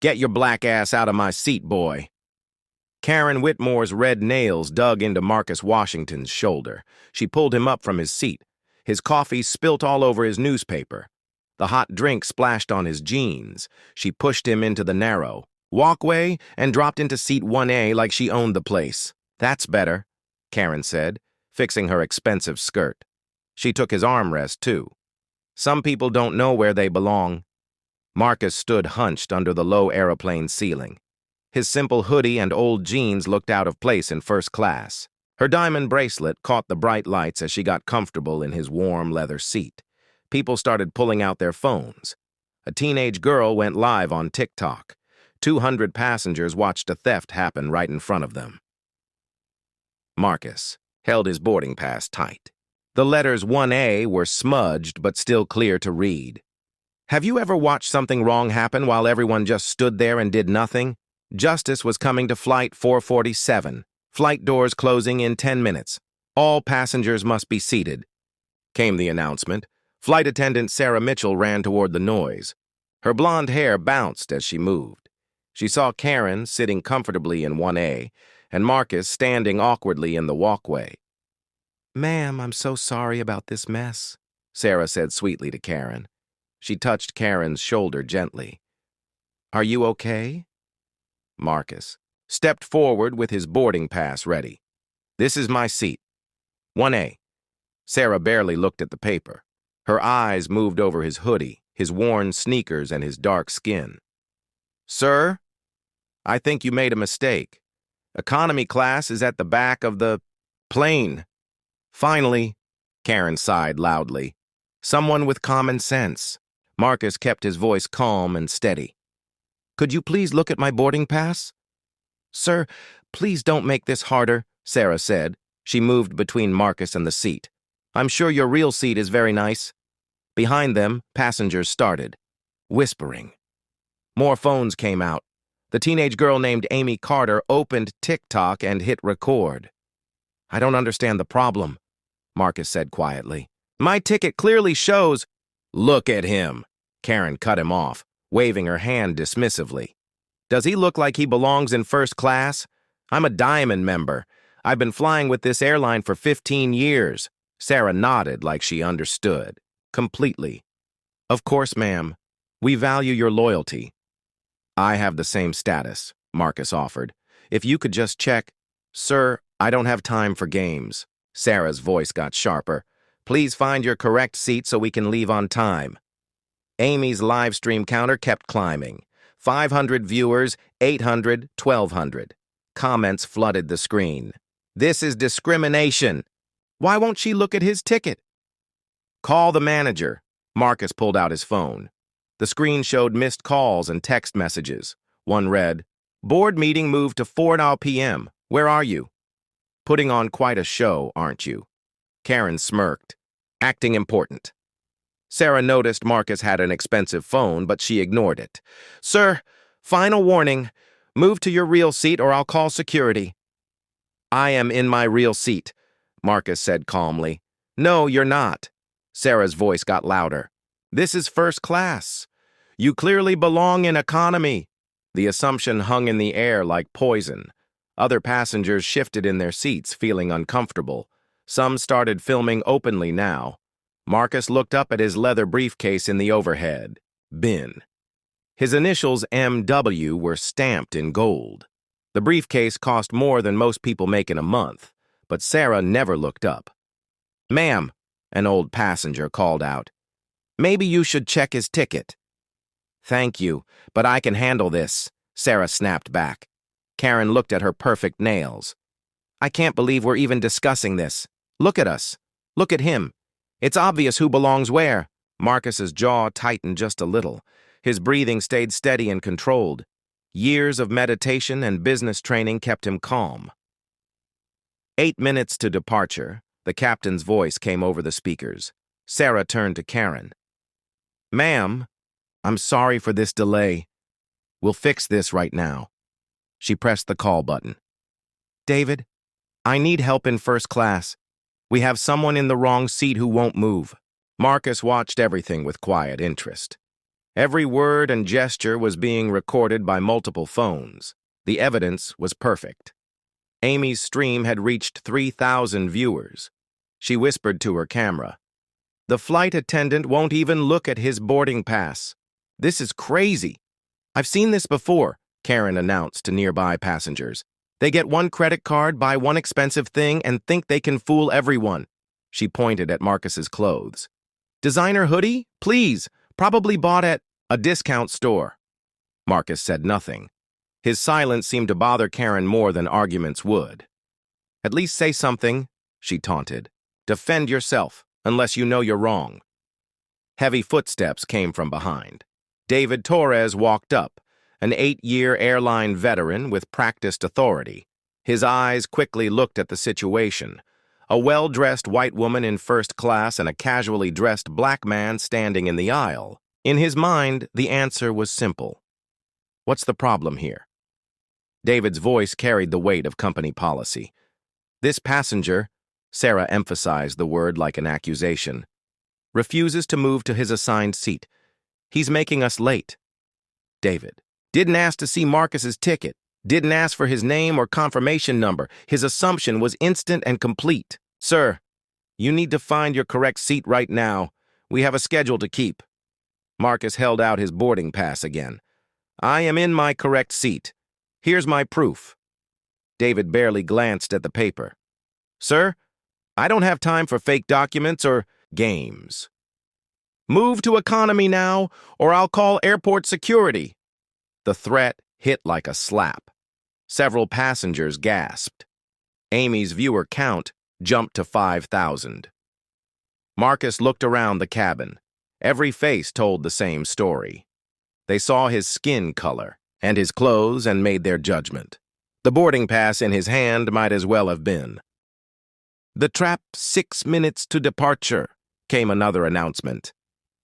Get your black ass out of my seat, boy. Karen Whitmore's red nails dug into Marcus Washington's shoulder. She pulled him up from his seat. His coffee spilt all over his newspaper. The hot drink splashed on his jeans. She pushed him into the narrow walkway and dropped into seat 1A like she owned the place. That's better, Karen said, fixing her expensive skirt. She took his armrest, too. Some people don't know where they belong. Marcus stood hunched under the low aeroplane ceiling. His simple hoodie and old jeans looked out of place in first class. Her diamond bracelet caught the bright lights as she got comfortable in his warm leather seat. People started pulling out their phones. A teenage girl went live on TikTok. 200 passengers watched a theft happen right in front of them. Marcus held his boarding pass tight. The letters 1A were smudged but still clear to read. Have you ever watched something wrong happen while everyone just stood there and did nothing? Justice was coming to Flight 447. Flight doors closing in 10 minutes. All passengers must be seated. Came the announcement. Flight attendant Sarah Mitchell ran toward the noise. Her blonde hair bounced as she moved. She saw Karen sitting comfortably in 1A and Marcus standing awkwardly in the walkway. "Ma'am, I'm so sorry about this mess," Sarah said sweetly to Karen. She touched Karen's shoulder gently. "Are you okay?" Marcus stepped forward with his boarding pass ready. "This is my seat. 1A. Sarah barely looked at the paper. Her eyes moved over his hoodie, his worn sneakers, and his dark skin. "Sir, I think you made a mistake. Economy class is at the back of the plane." "Finally," Karen sighed loudly. "Someone with common sense." Marcus kept his voice calm and steady. "Could you please look at my boarding pass?" "Sir, please don't make this harder," Sarah said. She moved between Marcus and the seat. "I'm sure your real seat is very nice." Behind them, passengers started, whispering. More phones came out. The teenage girl named Amy Carter opened TikTok and hit record. "I don't understand the problem," Marcus said quietly. "My ticket clearly shows—" "Look at him," Karen cut him off, waving her hand dismissively. "Does he look like he belongs in first class? I'm a Diamond member. I've been flying with this airline for 15 years. Sarah nodded like she understood. Completely. "Of course, ma'am. We value your loyalty." "I have the same status," Marcus offered. "If you could just check—" "Sir, I don't have time for games." Sarah's voice got sharper. "Please find your correct seat so we can leave on time." Amy's live stream counter kept climbing. 500 viewers, 800, 1,200. Comments flooded the screen. "This is discrimination. Why won't she look at his ticket?" "Call the manager." Marcus pulled out his phone. The screen showed missed calls and text messages. One read, "Board meeting moved to 4 p.m. Where are you?" "Putting on quite a show, aren't you?" Karen smirked. "Acting important." Sarah noticed Marcus had an expensive phone, but she ignored it. "Sir, final warning. Move to your real seat or I'll call security." "I am in my real seat," Marcus said calmly. "No, you're not." Sarah's voice got louder. "This is first class. You clearly belong in economy." The assumption hung in the air like poison. Other passengers shifted in their seats, feeling uncomfortable. Some started filming openly now. Marcus looked up at his leather briefcase in the overhead. Bin. His initials MW were stamped in gold. The briefcase cost more than most people make in a month, but Sarah never looked up. "Ma'am," an old passenger called out. "Maybe you should check his ticket." "Thank you, but I can handle this," Sarah snapped back. Karen looked at her perfect nails. "I can't believe we're even discussing this. Look at us. Look at him. It's obvious who belongs where." Marcus's jaw tightened just a little. His breathing stayed steady and controlled. Years of meditation and business training kept him calm. 8 minutes to departure, the captain's voice came over the speakers. Sarah turned to Karen. "Ma'am, I'm sorry for this delay. We'll fix this right now." She pressed the call button. "David, I need help in first class. We have someone in the wrong seat who won't move." Marcus watched everything with quiet interest. Every word and gesture was being recorded by multiple phones. The evidence was perfect. Amy's stream had reached 3,000 viewers. She whispered to her camera, "The flight attendant won't even look at his boarding pass. This is crazy." "I've seen this before," Karen announced to nearby passengers. "They get one credit card, buy one expensive thing, and think they can fool everyone." She pointed at Marcus's clothes. "Designer hoodie? Please. Probably bought at a discount store." Marcus said nothing. His silence seemed to bother Karen more than arguments would. "At least say something," she taunted. "Defend yourself, unless you know you're wrong." Heavy footsteps came from behind. David Torres walked up, an 8-year airline veteran with practiced authority. His eyes quickly looked at the situation. A well-dressed white woman in first class and a casually dressed black man standing in the aisle. In his mind, the answer was simple. "What's the problem here?" David's voice carried the weight of company policy. "This passenger," Sarah emphasized the word like an accusation, "refuses to move to his assigned seat. He's making us late." David: "Didn't ask to see Marcus's ticket. Didn't ask for his name or confirmation number. His assumption was instant and complete." "Sir, you need to find your correct seat right now. We have a schedule to keep." Marcus held out his boarding pass again. "I am in my correct seat. Here's my proof." David barely glanced at the paper. "Sir, I don't have time for fake documents or games. Move to economy now, or I'll call airport security." The threat hit like a slap. Several passengers gasped. Amy's viewer count jumped to 5,000. Marcus looked around the cabin. Every face told the same story. They saw his skin color and his clothes and made their judgment. The boarding pass in his hand might as well have been. "The trap 6 minutes to departure," came another announcement.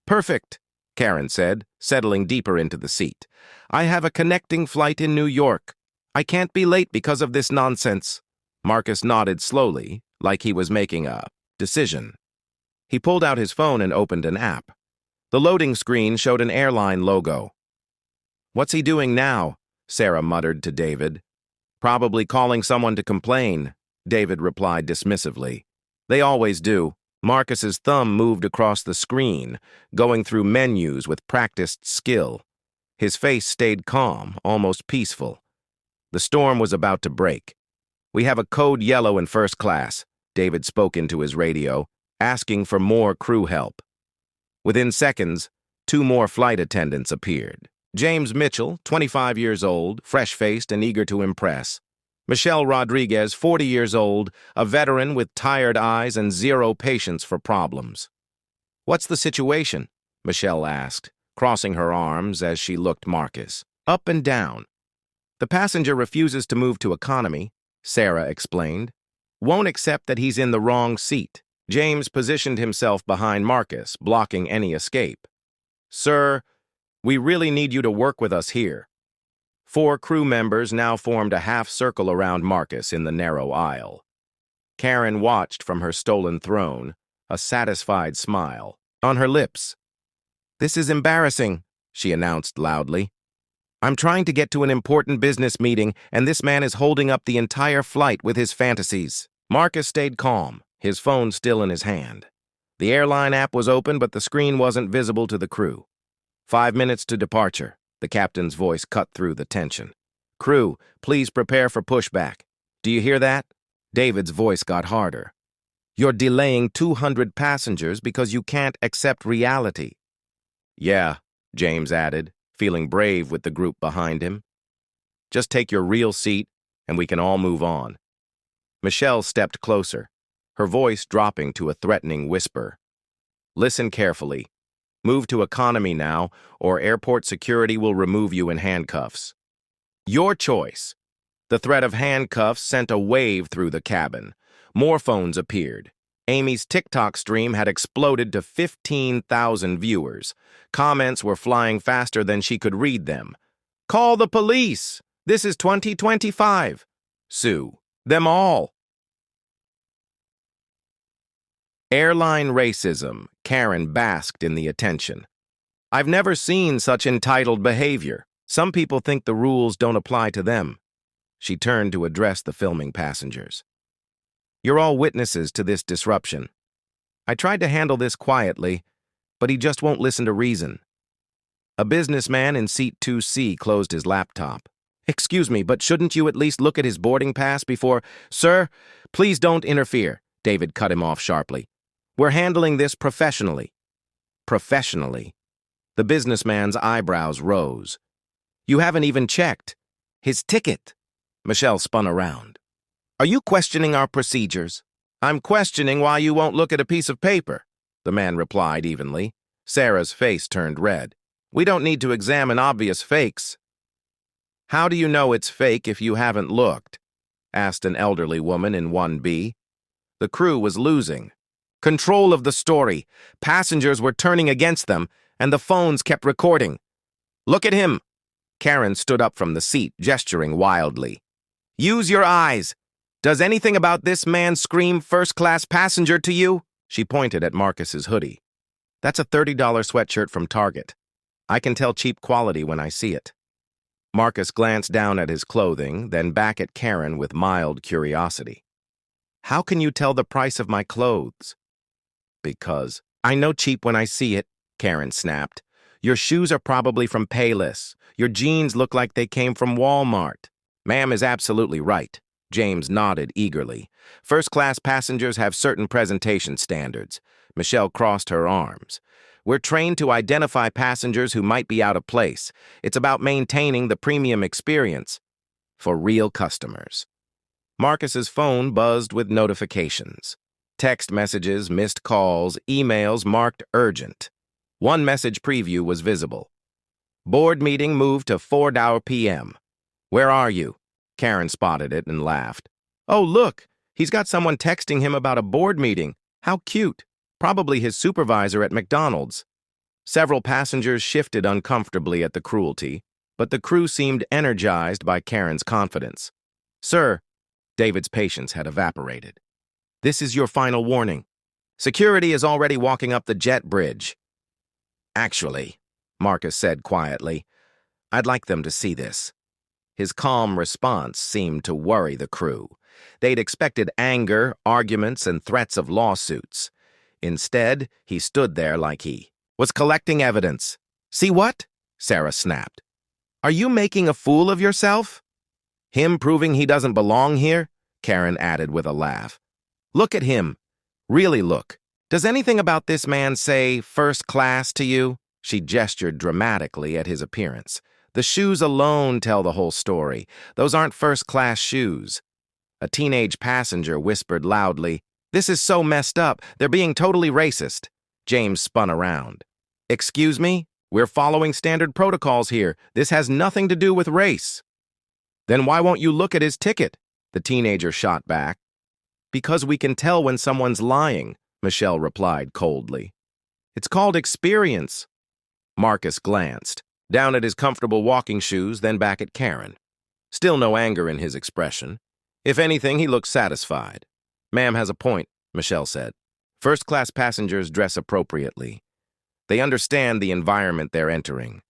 "Perfect," Karen said, settling deeper into the seat. "I have a connecting flight in New York. I can't be late because of this nonsense." Marcus nodded slowly, like he was making a decision. He pulled out his phone and opened an app. The loading screen showed an airline logo. "What's he doing now?" Sarah muttered to David. "Probably calling someone to complain," David replied dismissively. "They always do." Marcus's thumb moved across the screen, going through menus with practiced skill. His face stayed calm, almost peaceful. The storm was about to break. "We have a code yellow in first class," David spoke into his radio, asking for more crew help. Within seconds, 2 more flight attendants appeared. James Mitchell, 25 years old, fresh-faced and eager to impress. Michelle Rodriguez, 40 years old, a veteran with tired eyes and zero patience for problems. "What's the situation?" Michelle asked, crossing her arms as she looked Marcus up and down. "The passenger refuses to move to economy," Sarah explained. "Won't accept that he's in the wrong seat." James positioned himself behind Marcus, blocking any escape. "Sir, we really need you to work with us here." 4 crew members now formed a half circle around Marcus in the narrow aisle. Karen watched from her stolen throne, a satisfied smile on her lips. "This is embarrassing," she announced loudly. "I'm trying to get to an important business meeting, and this man is holding up the entire flight with his fantasies." Marcus stayed calm, his phone still in his hand. The airline app was open, but the screen wasn't visible to the crew. 5 minutes to departure. The captain's voice cut through the tension. "Crew, please prepare for pushback. Do you hear that?" David's voice got harder. "You're delaying 200 passengers because you can't accept reality." "Yeah," James added, feeling brave with the group behind him. "Just take your real seat, and we can all move on." Michelle stepped closer, her voice dropping to a threatening whisper. "Listen carefully. Move to economy now, or airport security will remove you in handcuffs." Your choice. The threat of handcuffs sent a wave through the cabin. More phones appeared. Amy's TikTok stream had exploded to 15,000 viewers. Comments were flying faster than she could read them. "Call the police! This is 2025. Sue them all." Airline racism. Karen basked in the attention. I've never seen such entitled behavior. Some people think the rules don't apply to them. She turned to address the filming passengers. You're all witnesses to this disruption. I tried to handle this quietly, but he just won't listen to reason. A businessman in seat 2C closed his laptop. Excuse me, but shouldn't you at least look at his boarding pass before— Sir, please don't interfere, David cut him off sharply. We're handling this professionally. Professionally? The businessman's eyebrows rose. You haven't even checked his ticket. Michelle spun around. Are you questioning our procedures? I'm questioning why you won't look at a piece of paper, the man replied evenly. Sarah's face turned red. We don't need to examine obvious fakes. How do you know it's fake if you haven't looked? Asked an elderly woman in 1B. The crew was losing control of the story. Passengers were turning against them, and the phones kept recording. Look at him. Karen stood up from the seat, gesturing wildly. Use your eyes. Does anything about this man scream first-class passenger to you? She pointed at Marcus's hoodie. That's a $30 sweatshirt from Target. I can tell cheap quality when I see it. Marcus glanced down at his clothing, then back at Karen with mild curiosity. How can you tell the price of my clothes? Because I know cheap when I see it, Karen snapped. Your shoes are probably from Payless. Your jeans look like they came from Walmart. Ma'am is absolutely right. James nodded eagerly. First-class passengers have certain presentation standards. Michelle crossed her arms. We're trained to identify passengers who might be out of place. It's about maintaining the premium experience for real customers. Marcus's phone buzzed with notifications. Text messages, missed calls, emails marked urgent. One message preview was visible. Board meeting moved to 4 p.m. Where are you? Karen spotted it and laughed. Oh, look, he's got someone texting him about a board meeting. How cute. Probably his supervisor at McDonald's. Several passengers shifted uncomfortably at the cruelty, but the crew seemed energized by Karen's confidence. Sir, David's patience had evaporated. This is your final warning. Security is already walking up the jet bridge. Actually, Marcus said quietly, I'd like them to see this. His calm response seemed to worry the crew. They'd expected anger, arguments, and threats of lawsuits. Instead, he stood there like he was collecting evidence. See what? Sarah snapped. Are you making a fool of yourself? Him proving he doesn't belong here? Karen added with a laugh. Look at him. Really look. Does anything about this man say first class to you? She gestured dramatically at his appearance. The shoes alone tell the whole story. Those aren't first-class shoes. A teenage passenger whispered loudly, This is so messed up. They're being totally racist. James spun around. Excuse me? We're following standard protocols here. This has nothing to do with race. Then why won't you look at his ticket? The teenager shot back. Because we can tell when someone's lying, Michelle replied coldly. It's called experience. Marcus glanced, down at his comfortable walking shoes, then back at Karen. Still no anger in his expression. If anything, he looked satisfied. Ma'am has a point, Michelle said. First-class passengers dress appropriately. They understand the environment they're entering.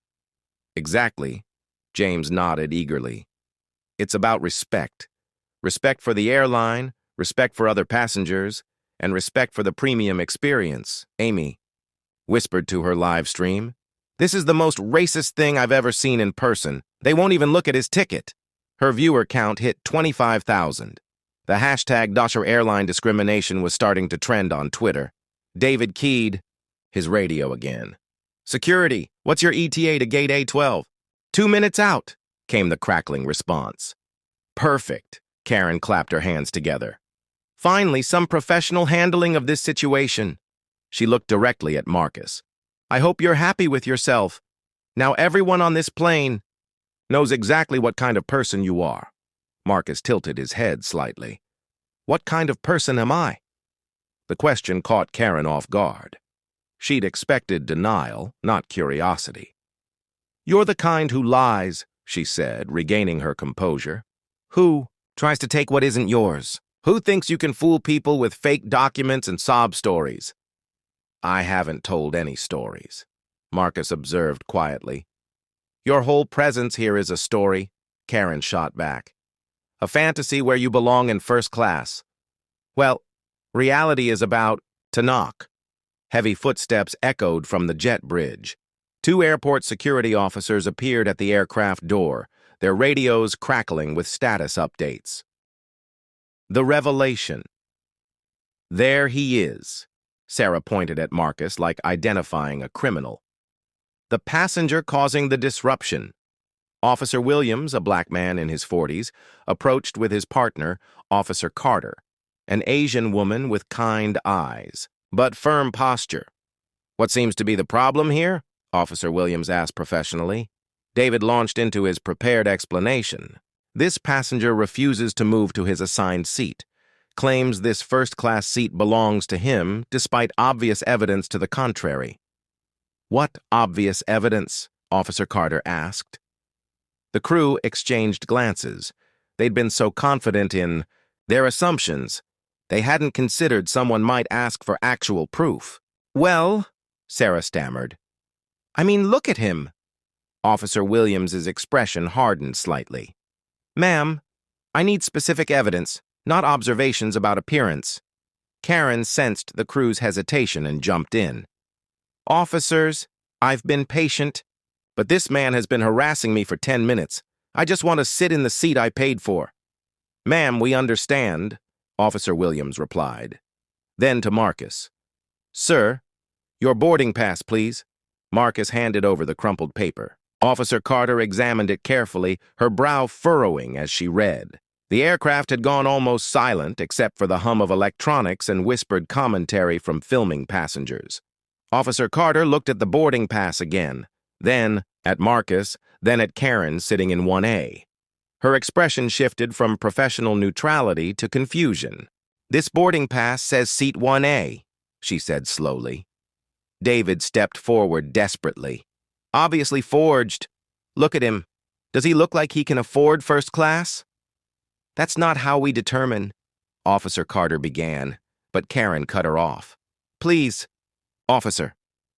Exactly, James nodded eagerly. It's about respect. Respect for the airline, respect for other passengers, and respect for the premium experience, Amy whispered to her live stream. This is the most racist thing I've ever seen in person. They won't even look at his ticket. Her viewer count hit 25,000. The hashtag #Airline discrimination was starting to trend on Twitter. David keyed his radio again. Security, what's your ETA to gate A12? 2 minutes out, came the crackling response. Perfect, Karen clapped her hands together. Finally, some professional handling of this situation. She looked directly at Marcus. I hope you're happy with yourself. Now everyone on this plane knows exactly what kind of person you are. Marcus tilted his head slightly. What kind of person am I? The question caught Karen off guard. She'd expected denial, not curiosity. You're the kind who lies, she said, regaining her composure. Who tries to take what isn't yours? Who thinks you can fool people with fake documents and sob stories? I haven't told any stories. Marcus observed quietly. Your whole presence here is a story, Karen shot back. A fantasy where you belong in first class. Well, reality is about to knock. Heavy footsteps echoed from the jet bridge. 2 airport security officers appeared at the aircraft door, their radios crackling with status updates. The revelation. There he is. Sarah pointed at Marcus like identifying a criminal. The passenger causing the disruption. Officer Williams, a black man in his 40s, approached with his partner, Officer Carter, an Asian woman with kind eyes, but firm posture. What seems to be the problem here? Officer Williams asked professionally. David launched into his prepared explanation. This passenger refuses to move to his assigned seat, claims this first-class seat belongs to him despite obvious evidence to the contrary. What obvious evidence? Officer Carter asked. The crew exchanged glances. They'd been so confident in their assumptions, they hadn't considered someone might ask for actual proof. Well, Sarah stammered. I mean, look at him. Officer Williams's expression hardened slightly. Ma'am, I need specific evidence, not observations about appearance. Karen sensed the crew's hesitation and jumped in. Officers, I've been patient, but this man has been harassing me for 10 minutes. I just want to sit in the seat I paid for. Ma'am, we understand, Officer Williams replied. Then to Marcus. Sir, your boarding pass, please. Marcus handed over the crumpled paper. Officer Carter examined it carefully, her brow furrowing as she read. The aircraft had gone almost silent except for the hum of electronics and whispered commentary from filming passengers. Officer Carter looked at the boarding pass again, then at Marcus, then at Karen sitting in 1A. Her expression shifted from professional neutrality to confusion. This boarding pass says seat 1A, she said slowly. David stepped forward desperately. Obviously forged. Look at him. Does he look like he can afford first class? That's not how we determine, Officer Carter began, but Karen cut her off. Please, officer,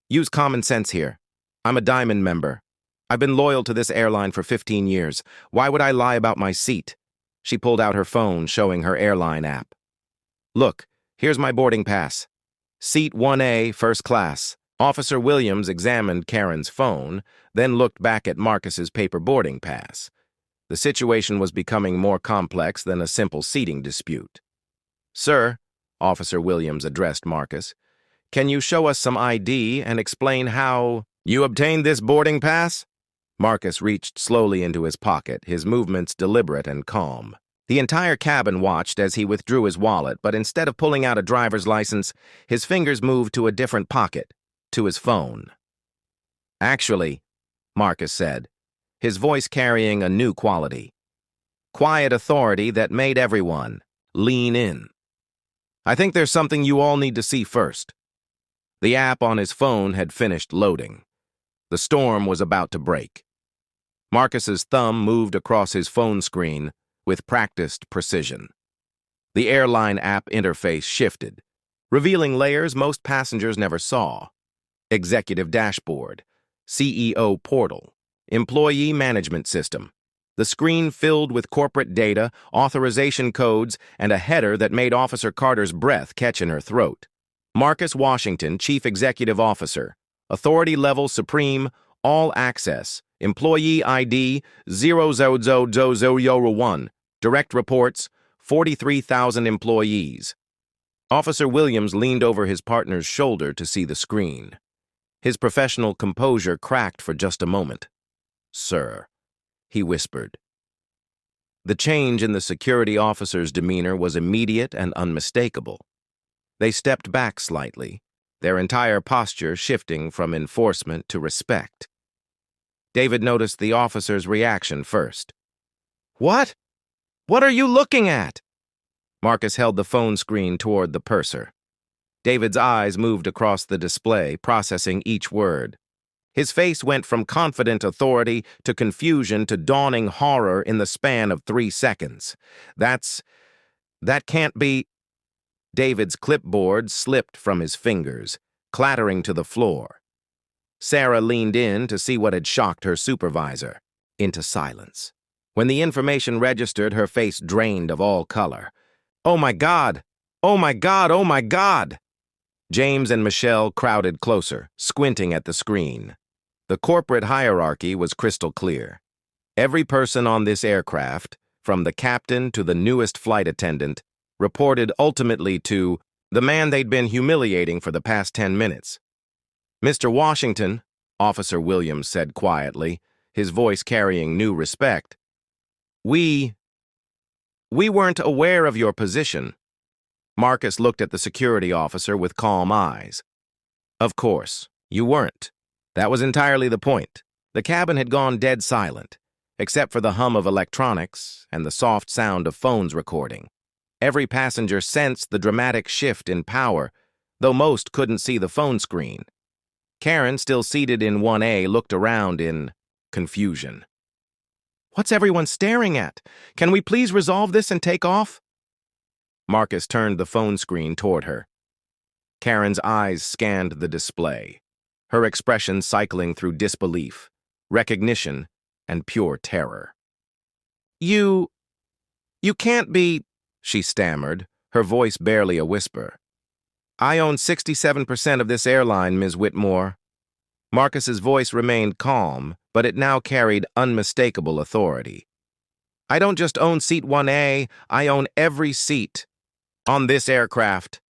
use common sense here. I'm a Diamond member. I've been loyal to this airline for 15 years. Why would I lie about my seat? She pulled out her phone, showing her airline app. Look, here's my boarding pass. Seat 1A, first class. Officer Williams examined Karen's phone, then looked back at Marcus's paper boarding pass. The situation was becoming more complex than a simple seating dispute. Sir, Officer Williams addressed Marcus, can you show us some ID and explain how you obtained this boarding pass? Marcus reached slowly into his pocket, his movements deliberate and calm. The entire cabin watched as he withdrew his wallet, but instead of pulling out a driver's license, his fingers moved to a different pocket, to his phone. Actually, Marcus said, his voice carrying a new quality. Quiet authority that made everyone lean in. I think there's something you all need to see first. The app on his phone had finished loading. The storm was about to break. Marcus's thumb moved across his phone screen with practiced precision. The airline app interface shifted, revealing layers most passengers never saw. Executive dashboard, CEO portal, employee management system. The screen filled with corporate data, authorization codes, and a header that made Officer Carter's breath catch in her throat. Marcus Washington, Chief Executive Officer, Authority Level Supreme, All Access, Employee ID 00001, Direct Reports, 43,000 employees. Officer Williams leaned over his partner's shoulder to see the screen. His professional composure cracked for just a moment. Sir, he whispered. The change in the security officer's demeanor was immediate and unmistakable. They stepped back slightly, their entire posture shifting from enforcement to respect. David noticed the officer's reaction first. What? What are you looking at? Marcus held the phone screen toward the purser. David's eyes moved across the display, processing each word. His face went from confident authority to confusion to dawning horror in the span of 3 seconds. That can't be... David's clipboard slipped from his fingers, clattering to the floor. Sarah leaned in to see what had shocked her supervisor. Into silence. When the information registered, her face drained of all color. "Oh my God! Oh my God! Oh my God!" James and Michelle crowded closer, squinting at the screen. The corporate hierarchy was crystal clear. Every person on this aircraft, from the captain to the newest flight attendant, reported ultimately to the man they'd been humiliating for the past 10 minutes. "Mr. Washington," Officer Williams said quietly, his voice carrying new respect, We weren't aware of your position." Marcus looked at the security officer with calm eyes. "Of course, you weren't. That was entirely the point." The cabin had gone dead silent, except for the hum of electronics and the soft sound of phones recording. Every passenger sensed the dramatic shift in power, though most couldn't see the phone screen. Karen, still seated in 1A, looked around in confusion. "What's everyone staring at? Can we please resolve this and take off?" Marcus turned the phone screen toward her. Karen's eyes scanned the display, her expression cycling through disbelief, recognition, and pure terror. You can't be," she stammered, her voice barely a whisper. "I own 67% of this airline, Ms. Whitmore." Marcus's voice remained calm, but it now carried unmistakable authority. "I don't just own seat 1A, I own every seat on this aircraft."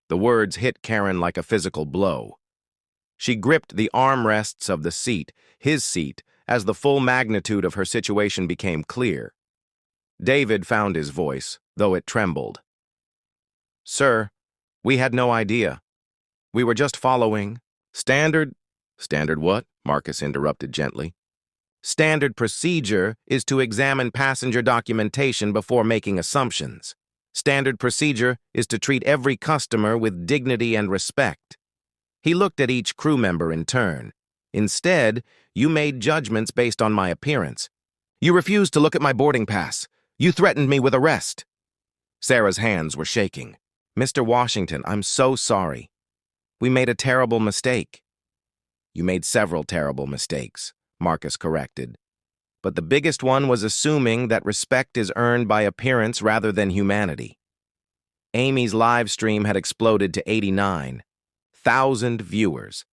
The words hit Karen like a physical blow. She gripped the armrests of the seat, his seat, as the full magnitude of her situation became clear. David found his voice, though it trembled. "Sir, we had no idea. We were just following standard..." "Standard what?" Marcus interrupted gently. "Standard procedure is to examine passenger documentation before making assumptions. Standard procedure is to treat every customer with dignity and respect." He looked at each crew member in turn. "Instead, you made judgments based on my appearance. You refused to look at my boarding pass. You threatened me with arrest." Sarah's hands were shaking. "Mr. Washington, I'm so sorry. We made a terrible mistake." "You made several terrible mistakes," Marcus corrected. "But the biggest one was assuming that respect is earned by appearance rather than humanity." Amy's live stream had exploded to 89,000 viewers.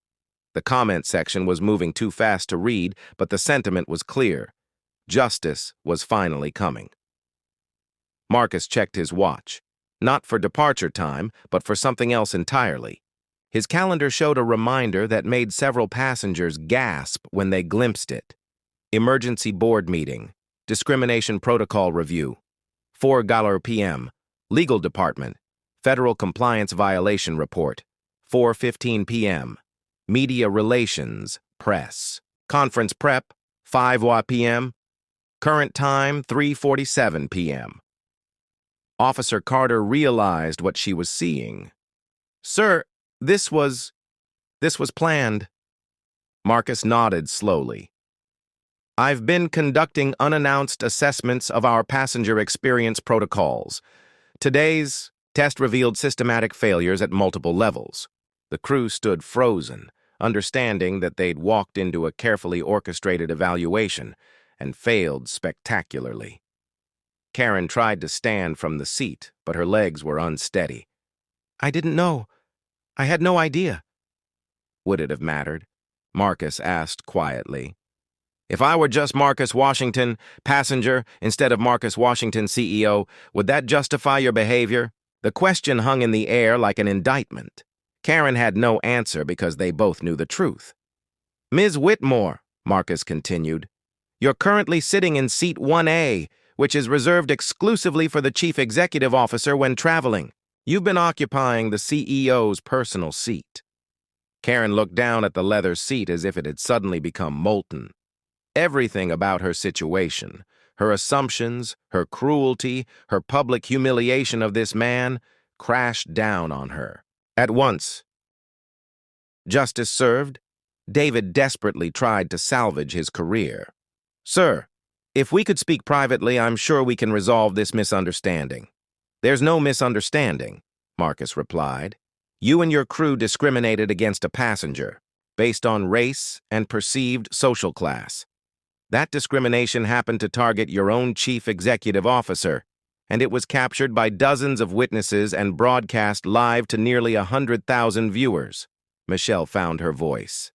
The comment section was moving too fast to read, but the sentiment was clear. Justice was finally coming. Marcus checked his watch, not for departure time, but for something else entirely. His calendar showed a reminder that made several passengers gasp when they glimpsed it. Emergency board meeting, discrimination protocol review, 4:00 p.m., legal department, federal compliance violation report, 4:15 p.m., media relations, press, conference prep, 5 p.m., current time, 3:47 p.m. Officer Carter realized what she was seeing. "Sir, This was planned." Marcus nodded slowly. "I've been conducting unannounced assessments of our passenger experience protocols. Today's test revealed systematic failures at multiple levels." The crew stood frozen, understanding that they'd walked into a carefully orchestrated evaluation and failed spectacularly. Karen tried to stand from the seat, but her legs were unsteady. "I didn't know. I had no idea." "Would it have mattered?" Marcus asked quietly. "If I were just Marcus Washington, passenger, instead of Marcus Washington, CEO, would that justify your behavior?" The question hung in the air like an indictment. Karen had no answer because they both knew the truth. "Ms. Whitmore," Marcus continued, "you're currently sitting in seat 1A, which is reserved exclusively for the chief executive officer when traveling. You've been occupying the CEO's personal seat." Karen looked down at the leather seat as if it had suddenly become molten. Everything about her situation, her assumptions, her cruelty, her public humiliation of this man, crashed down on her. At once. Justice served, David desperately tried to salvage his career. "Sir, if we could speak privately, I'm sure we can resolve this misunderstanding." "There's no misunderstanding," Marcus replied. "You and your crew discriminated against a passenger. based on race and perceived social class. That discrimination happened to target your own chief executive officer, and it was captured by dozens of witnesses and broadcast live to nearly 100,000 viewers. Michelle found her voice.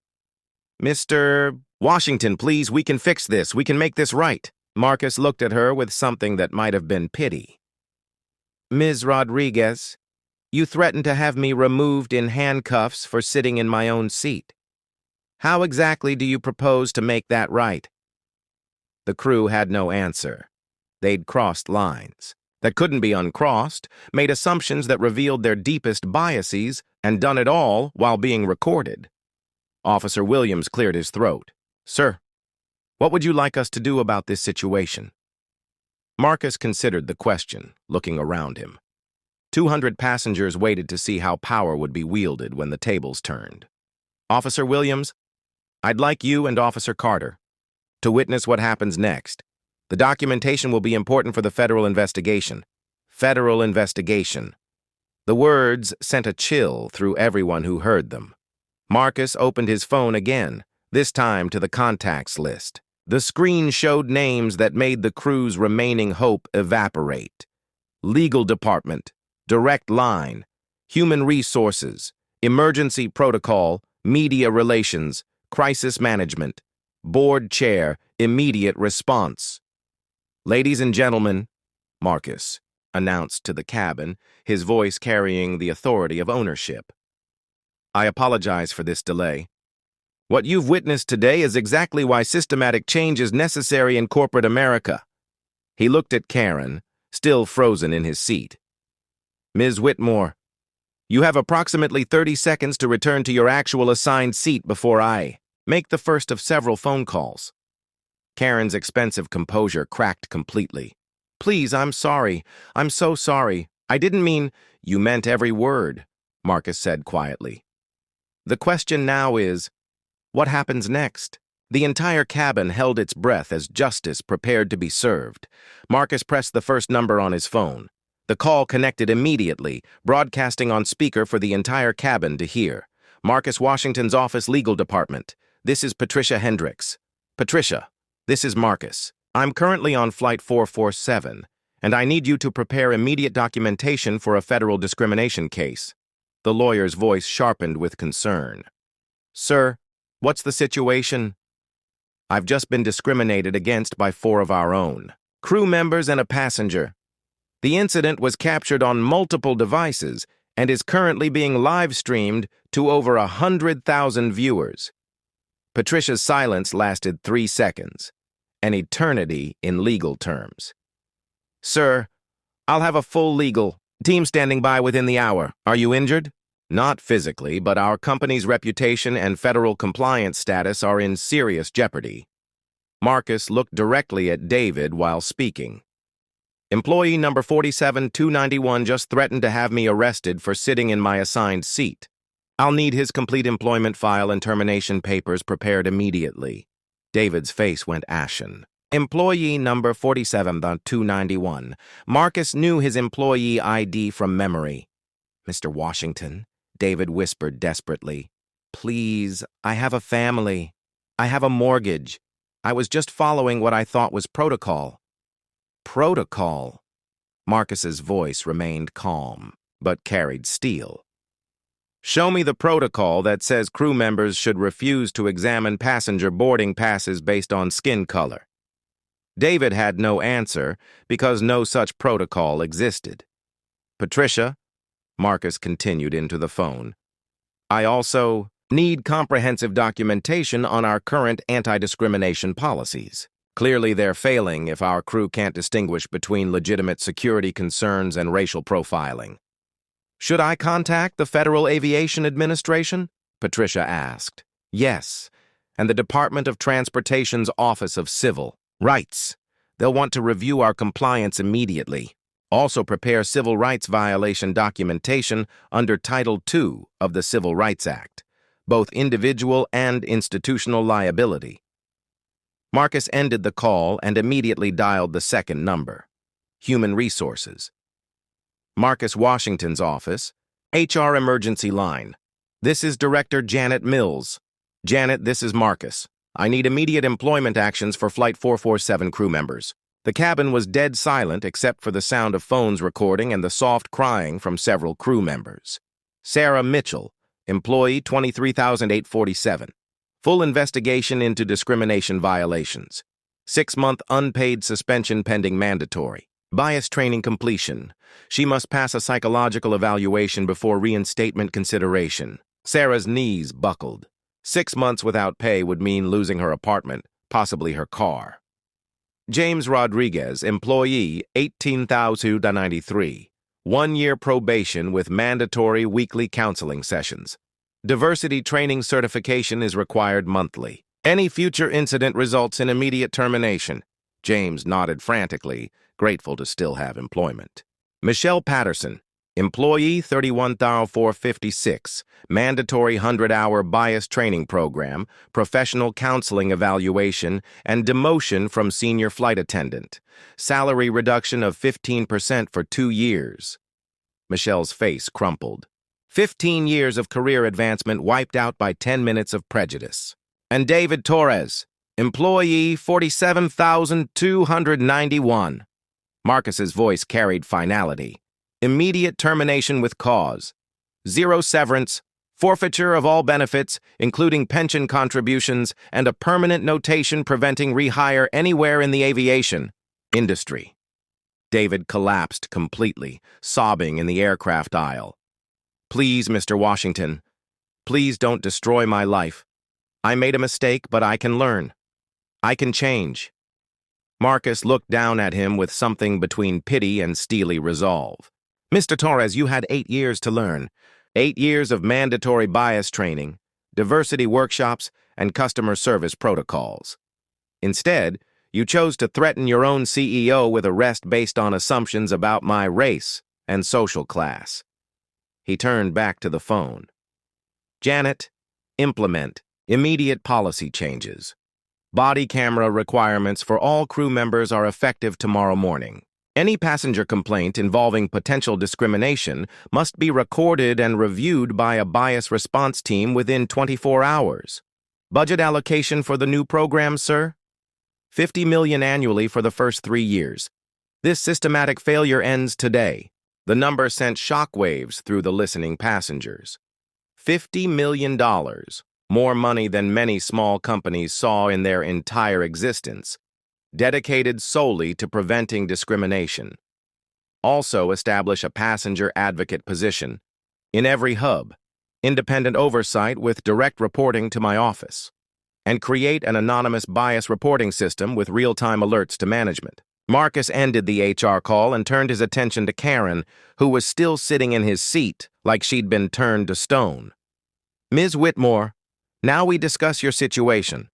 Mr. Washington, please, we can fix this. We can make this right. Marcus looked at her with something that might have been pity. Ms. Rodriguez, you threatened to have me removed in handcuffs for sitting in my own seat. How exactly do you propose to make that right? The crew had no answer. They'd crossed lines that couldn't be uncrossed, made assumptions that revealed their deepest biases, and done it all while being recorded. Officer Williams cleared his throat. Sir, what would you like us to do about this situation? Marcus considered the question, looking around him. 200 passengers waited to see how power would be wielded when the tables turned. Officer Williams, I'd like you and Officer Carter to witness what happens next. The documentation will be important for the federal investigation. Federal investigation. The words sent a chill through everyone who heard them. Marcus opened his phone again, this time to the contacts list. The screen showed names that made the crew's remaining hope evaporate. Legal Department, Direct Line, Human Resources, Emergency Protocol, Media Relations, Crisis Management, Board Chair, Immediate Response. Ladies and gentlemen, Marcus announced to the cabin, his voice carrying the authority of ownership. I apologize for this delay. What you've witnessed today is exactly why systematic change is necessary in corporate America. He looked at Karen, still frozen in his seat. Ms. Whitmore, you have approximately 30 seconds to return to your actual assigned seat before I make the first of several phone calls. Karen's expensive composure cracked completely. Please, I'm sorry. I'm so sorry. I didn't mean— You meant every word, Marcus said quietly. The question now is, what happens next? The entire cabin held its breath as justice prepared to be served. Marcus pressed the first number on his phone. The call connected immediately, broadcasting on speaker for the entire cabin to hear. Marcus Washington's office, legal department. This is Patricia Hendricks. Patricia, this is Marcus. I'm currently on flight 447, and I need you to prepare immediate documentation for a federal discrimination case. The lawyer's voice sharpened with concern. Sir, what's the situation? I've just been discriminated against by 4 of our own crew members and a passenger. The incident was captured on multiple devices and is currently being live-streamed to over 100,000 viewers. Patricia's silence lasted 3 seconds, an eternity in legal terms. Sir, I'll have a full legal team standing by within the hour. Are you injured? Not physically, but our company's reputation and federal compliance status are in serious jeopardy. Marcus looked directly at David while speaking. Employee number 47291 just threatened to have me arrested for sitting in my assigned seat. I'll need his complete employment file and termination papers prepared immediately. David's face went ashen. Employee number 47291. Marcus knew his employee ID from memory. Mr. Washington, David whispered desperately. Please, I have a family. I have a mortgage. I was just following what I thought was protocol. Protocol? Marcus's voice remained calm, but carried steel. Show me the protocol that says crew members should refuse to examine passenger boarding passes based on skin color. David had no answer because no such protocol existed. Patricia, Marcus continued into the phone, I also need comprehensive documentation on our current anti-discrimination policies. Clearly they're failing if our crew can't distinguish between legitimate security concerns and racial profiling. Should I contact the Federal Aviation Administration? Patricia asked. Yes, and the Department of Transportation's Office of Civil Rights. They'll want to review our compliance immediately. Also prepare civil rights violation documentation under Title II of the Civil Rights Act, both individual and institutional liability. Marcus ended the call and immediately dialed the second number. Human Resources. Marcus Washington's office, HR Emergency Line. This is Director Janet Mills. Janet, this is Marcus. I need immediate employment actions for Flight 447 crew members. The cabin was dead silent except for the sound of phones recording and the soft crying from several crew members. Sarah Mitchell, employee 23,847. Full investigation into discrimination violations. 6-month unpaid suspension pending mandatory. Bias training completion. She must pass a psychological evaluation before reinstatement consideration. Sarah's knees buckled. 6 months without pay would mean losing her apartment, possibly her car. James Rodriguez, employee 18,293. 1-year probation with mandatory weekly counseling sessions. Diversity training certification is required monthly. Any future incident results in immediate termination. James nodded frantically, grateful to still have employment. Michelle Patterson, employee 31,456, mandatory 100-hour bias training program, professional counseling evaluation, and demotion from senior flight attendant. Salary reduction of 15% for 2 years. Michelle's face crumpled. 15 years of career advancement wiped out by 10 minutes of prejudice. And David Torres, employee 47,291. Marcus's voice carried finality. Immediate termination with cause. 0 severance, forfeiture of all benefits, including pension contributions, and a permanent notation preventing rehire anywhere in the aviation industry. David collapsed completely, sobbing in the aircraft aisle. Please, Mr. Washington, please don't destroy my life. I made a mistake, but I can learn. I can change. Marcus looked down at him with something between pity and steely resolve. Mr. Torres, you had 8 years to learn. 8 years of mandatory bias training, diversity workshops, and customer service protocols. Instead, you chose to threaten your own CEO with arrest based on assumptions about my race and social class. He turned back to the phone. Janet, implement immediate policy changes. Body camera requirements for all crew members are effective tomorrow morning. Any passenger complaint involving potential discrimination must be recorded and reviewed by a bias response team within 24 hours. Budget allocation for the new program, sir? $50 million annually for the first 3 years. This systematic failure ends today. The number sent shockwaves through the listening passengers. $50 million, more money than many small companies saw in their entire existence, dedicated solely to preventing discrimination. Also establish a passenger advocate position in every hub, independent oversight with direct reporting to my office, and create an anonymous bias reporting system with real-time alerts to management. Marcus ended the HR call and turned his attention to Karen, who was still sitting in his seat like she'd been turned to stone. Ms. Whitmore, now we discuss your situation.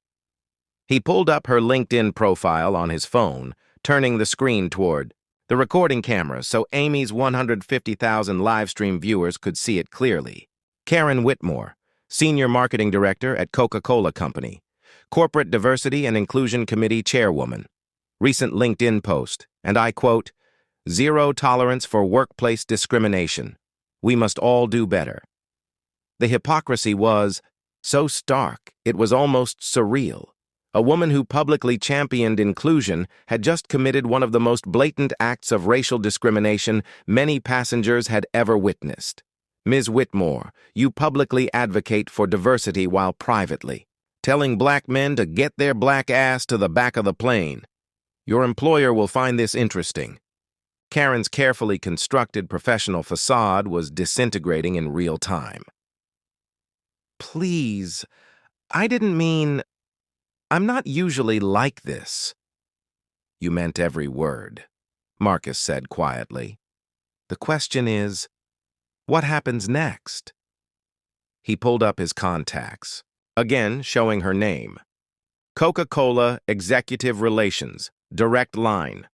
He pulled up her LinkedIn profile on his phone, turning the screen toward the recording camera so Amy's 150,000 Livestream viewers could see it clearly. Karen Whitmore, Senior Marketing Director at Coca-Cola Company, Corporate Diversity and Inclusion Committee Chairwoman. Recent LinkedIn post, and I quote, "Zero tolerance for workplace discrimination. We must all do better." The hypocrisy was so stark, it was almost surreal. A woman who publicly championed inclusion had just committed one of the most blatant acts of racial discrimination many passengers had ever witnessed. Ms. Whitmore, you publicly advocate for diversity while privately telling black men to get their black ass to the back of the plane. Your employer will find this interesting. Karen's carefully constructed professional facade was disintegrating in real time. Please, I didn't mean... I'm not usually like this. You meant every word, Marcus said quietly. The question is, what happens next? He pulled up his contacts, again showing her name. Coca-Cola Executive Relations, direct line.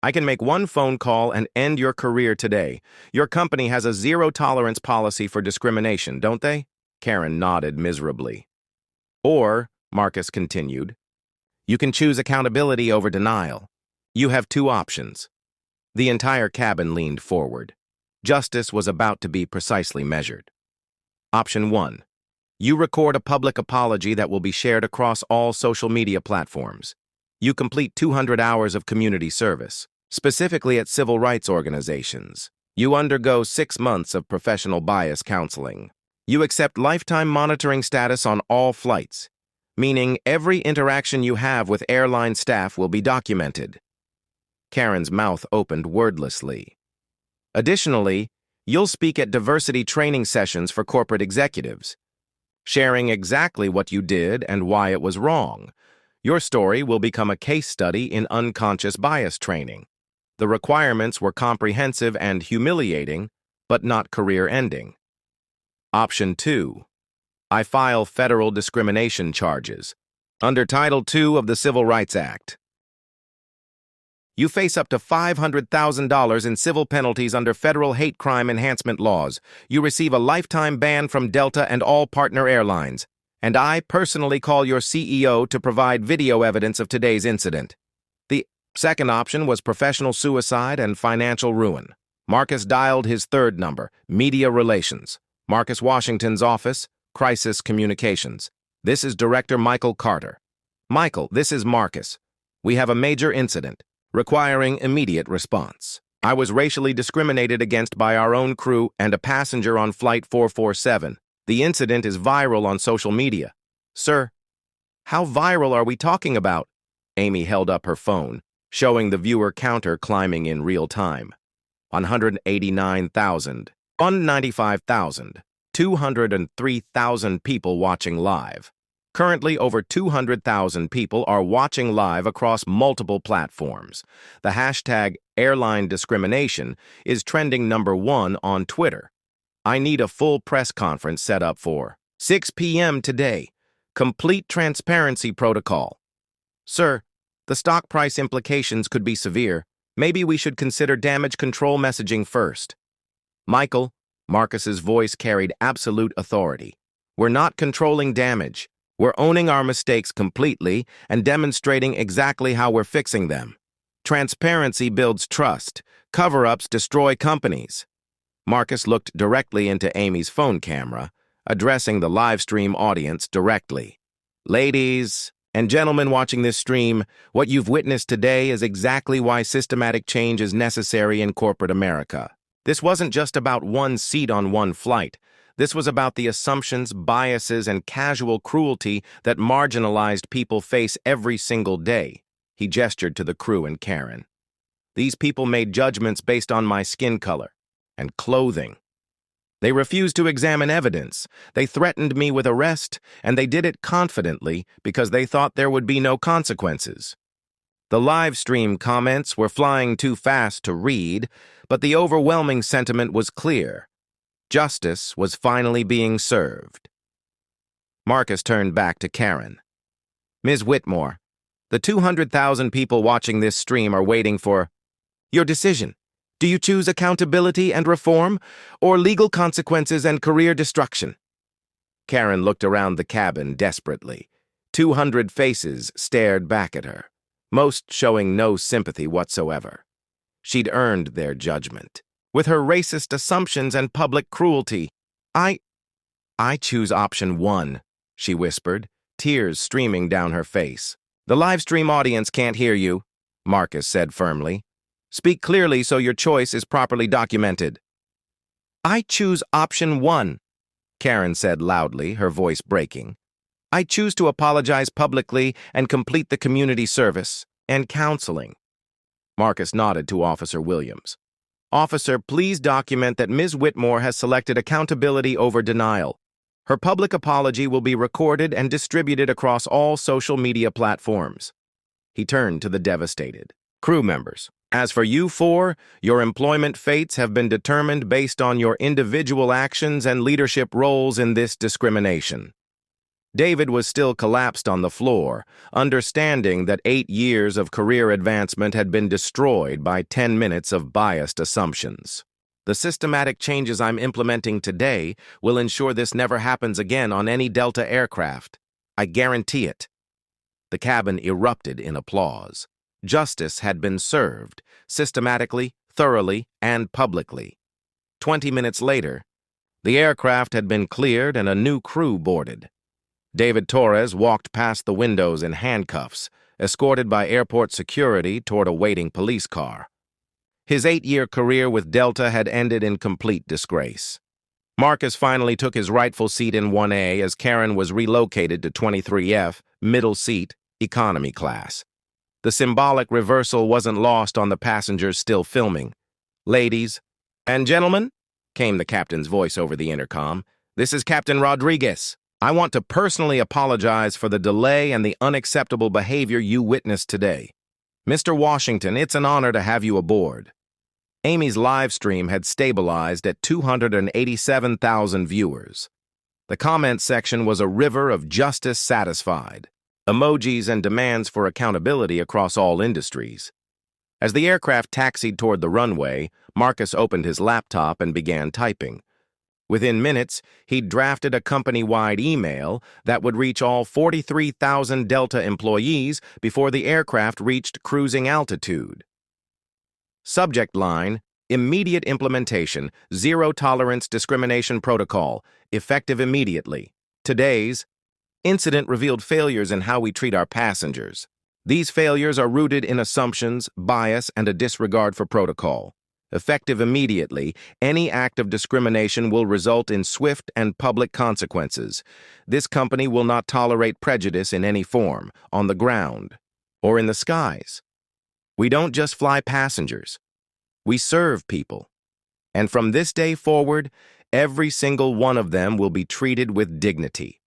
I can make one phone call and end your career today. Your company has a zero-tolerance policy for discrimination, don't they? Karen nodded miserably. Or, Marcus continued, you can choose accountability over denial. You have 2 options. The entire cabin leaned forward. Justice was about to be precisely measured. Option 1. You record a public apology that will be shared across all social media platforms. You complete 200 hours of community service, specifically at civil rights organizations. You undergo 6 months of professional bias counseling. You accept lifetime monitoring status on all flights, meaning every interaction you have with airline staff will be documented. Karen's mouth opened wordlessly. Additionally, you'll speak at diversity training sessions for corporate executives, sharing exactly what you did and why it was wrong. Your story will become a case study in unconscious bias training. The requirements were comprehensive and humiliating, but not career-ending. Option 2. I file federal discrimination charges. Under Title II of the Civil Rights Act, you face up to $500,000 in civil penalties under federal hate crime enhancement laws. You receive a lifetime ban from Delta and all partner airlines. And I personally call your CEO to provide video evidence of today's incident. The second option was professional suicide and financial ruin. Marcus dialed his third number, Media Relations. Marcus Washington's office, Crisis Communications. This is Director Michael Carter. Michael, this is Marcus. We have a major incident requiring immediate response. I was racially discriminated against by our own crew and a passenger on Flight 447. The incident is viral on social media. Sir, how viral are we talking about? Amy held up her phone, showing the viewer counter climbing in real time. 189,000, 195,000, 203,000 people watching live. Currently, over 200,000 people are watching live across multiple platforms. The hashtag Airline discrimination is trending #1 on Twitter. I need a full press conference set up for 6 p.m. today. Complete transparency protocol. Sir, the stock price implications could be severe. Maybe we should consider damage control messaging first. Michael, Marcus's voice carried absolute authority. We're not controlling damage. We're owning our mistakes completely and demonstrating exactly how we're fixing them. Transparency builds trust. Cover-ups destroy companies. Marcus looked directly into Amy's phone camera, addressing the live stream audience directly. Ladies and gentlemen watching this stream, what you've witnessed today is exactly why systematic change is necessary in corporate America. This wasn't just about one seat on one flight. This was about the assumptions, biases, and casual cruelty that marginalized people face every single day. He gestured to the crew and Karen. These people made judgments based on my skin color and clothing. They refused to examine evidence. They threatened me with arrest, and they did it confidently because they thought there would be no consequences. The live stream comments were flying too fast to read, but the overwhelming sentiment was clear. Justice was finally being served. Marcus turned back to Karen. Ms. Whitmore, the 200,000 people watching this stream are waiting for your decision. Do you choose accountability and reform, or legal consequences and career destruction? Karen looked around the cabin desperately. 200 faces stared back at her, most showing no sympathy whatsoever. She'd earned their judgment. With her racist assumptions and public cruelty, I choose option 1, she whispered, tears streaming down her face. The live stream audience can't hear you, Marcus said firmly. Speak clearly so your choice is properly documented. I choose option 1, Karen said loudly, her voice breaking. I choose to apologize publicly and complete the community service and counseling. Marcus nodded to Officer Williams. Officer, please document that Ms. Whitmore has selected accountability over denial. Her public apology will be recorded and distributed across all social media platforms. He turned to the devastated crew members. As for you 4, your employment fates have been determined based on your individual actions and leadership roles in this discrimination. David was still collapsed on the floor, understanding that 8 years of career advancement had been destroyed by 10 minutes of biased assumptions. The systematic changes I'm implementing today will ensure this never happens again on any Delta aircraft. I guarantee it. The cabin erupted in applause. Justice had been served, systematically, thoroughly, and publicly. 20 minutes later, The aircraft had been cleared and a new crew boarded. David Torres walked past the windows in handcuffs, escorted by airport security toward a waiting police car. His 8-year career with Delta had ended in complete disgrace. Marcus finally took his rightful seat in 1A as Karen was relocated to 23F, middle seat, economy class. The symbolic reversal wasn't lost on the passengers still filming. "Ladies and gentlemen," came the captain's voice over the intercom, "this is Captain Rodriguez. I want to personally apologize for the delay and the unacceptable behavior you witnessed today. Mr. Washington, it's an honor to have you aboard." Amy's live stream had stabilized at 287,000 viewers. The comment section was a river of justice satisfied, emojis and demands for accountability across all industries. As the aircraft taxied toward the runway, Marcus opened his laptop and began typing. Within minutes, he'd drafted a company-wide email that would reach all 43,000 Delta employees before the aircraft reached cruising altitude. Subject line: Immediate implementation, zero-tolerance discrimination protocol, effective immediately. Today's incident revealed failures in how we treat our passengers. These failures are rooted in assumptions, bias, and a disregard for protocol. Effective immediately, any act of discrimination will result in swift and public consequences. This company will not tolerate prejudice in any form, on the ground or in the skies. We don't just fly passengers. We serve people. And from this day forward, every single one of them will be treated with dignity.